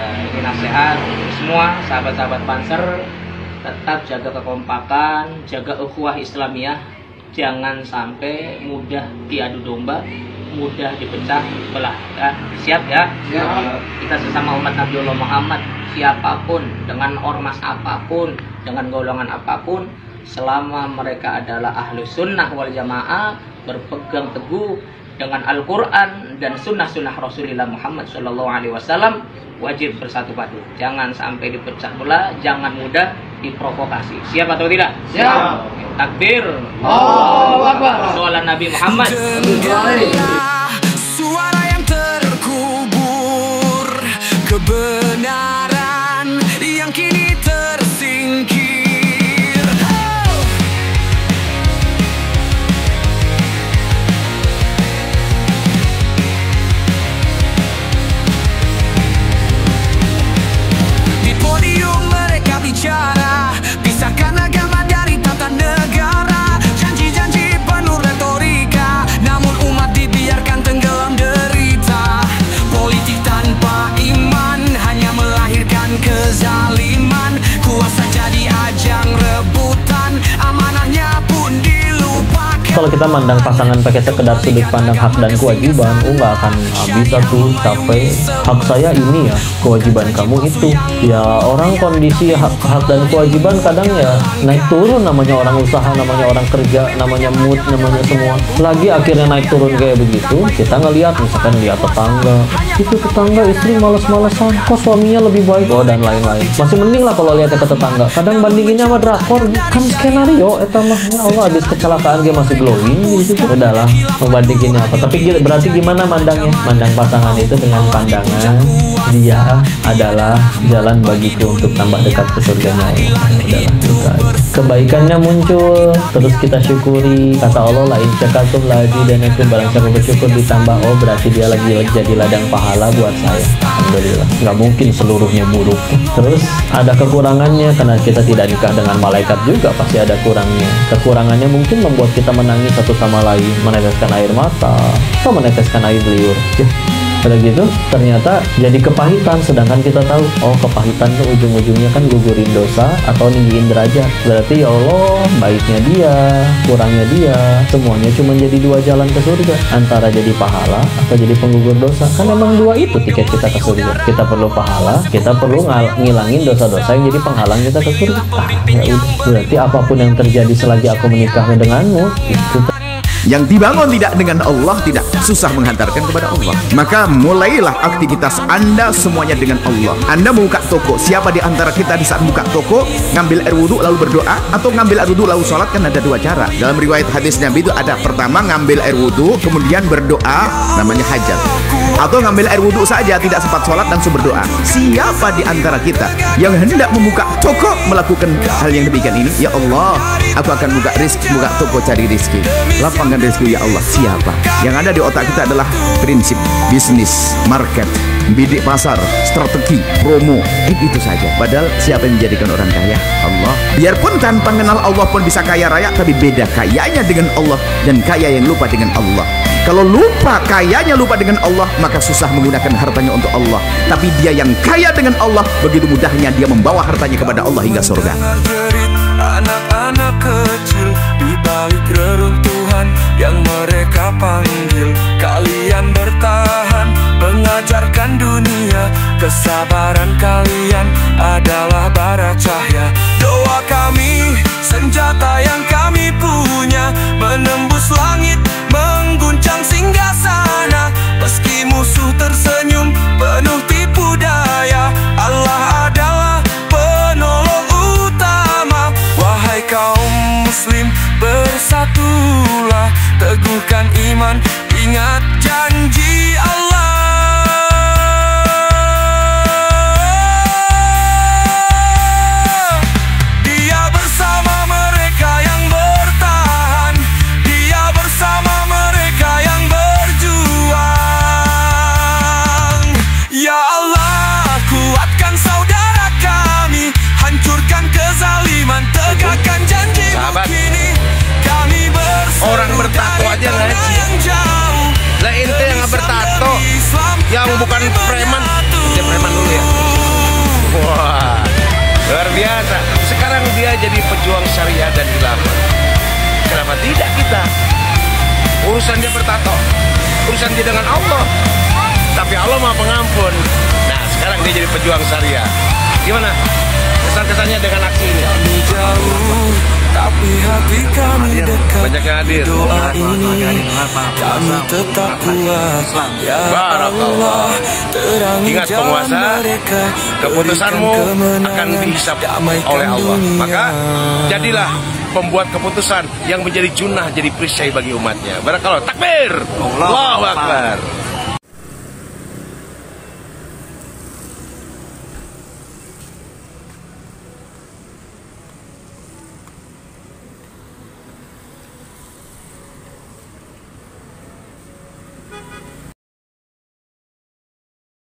Ini nasihat semua sahabat-sahabat Panser, tetap jaga kekompakan, jaga ukhuwah Islamiyah, jangan sampai mudah diadu domba, mudah dipecah belah. Ya, siap ya? Siap. Kita sesama umat Nabi Allah Muhammad, siapapun, dengan ormas apapun, dengan golongan apapun, selama mereka adalah ahlu sunnah wal jamaah, berpegang teguh dengan Al-Quran dan sunnah-sunnah Rasulullah Muhammad SAW, wajib bersatu padu. Jangan sampai dipecah belah, jangan mudah diprovokasi. Siap atau tidak? Siap. Takbir. Allahu Akbar. Sholawat Nabi Muhammad. Suara yang terkubur, kebenaran yang kini tersingkir. Di podium mereka bicara, pisahkan agama dari tata negara. Janji-janji penuh retorika, namun umat dibiarkan tenggelam derita. Politik tanpa iman hanya melahirkan kezaliman. Kuasa jadi ajang rebutan, amanahnya pun dilupakan. Kalau kita mandang pasangan pakai sekedar sudut pandang hak dan kewajiban, nggak akan bisa tuh capek. Hak saya ini ya, kewajiban kamu itu. Ya orang kondisi hak dan kewajiban kadang ya naik turun, namanya orang usaha, namanya orang kerja, namanya mood, namanya semua. Lagi akhirnya naik turun kayak begitu, kita ngelihat misalkan lihat tetangga, itu tetangga istri males-malesan, kok suaminya lebih baik, oh dan lain-lain. Masih mending lah kalau lihatnya ke tetangga. Kadang bandinginnya sama drakor, kan skenario, mah ya Allah habis kecelakaan dia masih glowing gitu. Udahlah, membandinginnya apa. Tapi berarti gimana mandangnya? Mandang pasangan itu dengan pandangan dia adalah jalan bagiku untuk tambah dekat ke surganya Allah. Adalah juga kebaikannya muncul, terus kita syukuri. Kata Allah, la in syakartum la azidannakum, barang siapa bersyukur ditambah. Oh berarti dia lagi jadi ladang pahala buat saya. Alhamdulillah. Nggak mungkin seluruhnya buruk. Terus ada kekurangannya karena kita tidak nikah dengan malaikat juga, pasti ada kurangnya. Kekurangannya mungkin membuat kita menangis satu sama lain, meneteskan air mata atau meneteskan air liur. Pada gitu ternyata jadi kepahitan, sedangkan kita tahu oh kepahitan tuh ujung-ujungnya kan gugurin dosa atau ninggiin derajat. Berarti ya Allah, baiknya dia, kurangnya dia, semuanya cuma jadi dua jalan ke surga, antara jadi pahala atau jadi penggugur dosa. Kan emang dua itu tiket kita ke surga. Kita perlu pahala, kita perlu ngilangin dosa-dosa yang jadi penghalang kita ke surga. Ya udah, berarti apapun yang terjadi selagi aku menikah denganmu itu yang dibangun tidak dengan Allah tidak susah menghantarkan kepada Allah. Maka mulailah aktivitas Anda semuanya dengan Allah. Anda buka toko, siapa di antara kita di saat buka toko ngambil air wudhu lalu berdoa, atau ngambil air wudhu lalu sholat? Kan ada dua cara. Dalam riwayat hadis Nabi itu ada, pertama ngambil air wudhu kemudian berdoa, namanya hajat, atau ngambil air wudhu saja tidak sempat sholat dan berdoa. Siapa di antara kita yang hendak membuka toko melakukan hal yang demikian ini? Ya Allah, aku akan buka toko cari rezeki, lapangkan rezeki ya Allah. Siapa? Yang ada di otak kita adalah prinsip bisnis, market, bidik pasar, strategi, promo, itu saja. Padahal siapa yang menjadikan orang kaya? Allah. Biarpun tanpa mengenal Allah pun bisa kaya raya, tapi beda kayanya dengan Allah dan kaya yang lupa dengan Allah. Kalau lupa kayanya lupa dengan Allah, maka susah menggunakan hartanya untuk Allah. Tapi dia yang kaya dengan Allah, begitu mudahnya dia membawa hartanya kepada Allah hingga surga. Anak-anak kecil di balik reruntuhan yang mereka panggil, kalian bertahan, mengajarkan dunia. Kesabaran kalian adalah bara cahaya. Doa kami, senjata yang kami punya, menembus langit, mengguncang singgasana. Meski musuh tersenyum, penuh tipu daya, Allah adalah penolong utama. Wahai kaum muslim, bersatulah, teguhkan iman, ingat janji Allah. Dia bersama mereka yang bertahan, dia bersama mereka yang berjuang. Ya Allah, kuatkan saudara kami, hancurkan kezaliman, tegakkan janji kini. Kami bersama orang bertato aja ngaji. Lah ente yang nggak bertato, yang bukan preman, dia preman dulu ya. Wah, luar biasa. Sekarang dia jadi pejuang syariah dan khilafah. Kenapa tidak kita? Urusan dia bertato, urusan dia dengan Allah. Tapi Allah Maha Pengampun. Nah, sekarang dia jadi pejuang syariah. Gimana kesan-kesannya dengan aksi ini? Kami jauh, tapi hati kami dekat. Banyak yang hadir. Doa ini kami tetap kuat. Ya Allah, terangi Ingat jalan penguasa, mereka. keputusanmu Berikan kemenangan, akan dihisap damaikan oleh Allah. dunia. Maka jadilah pembuat keputusan yang menjadi junah, jadi perisai bagi umatnya. Barakallah, takbir, Allahu Akbar.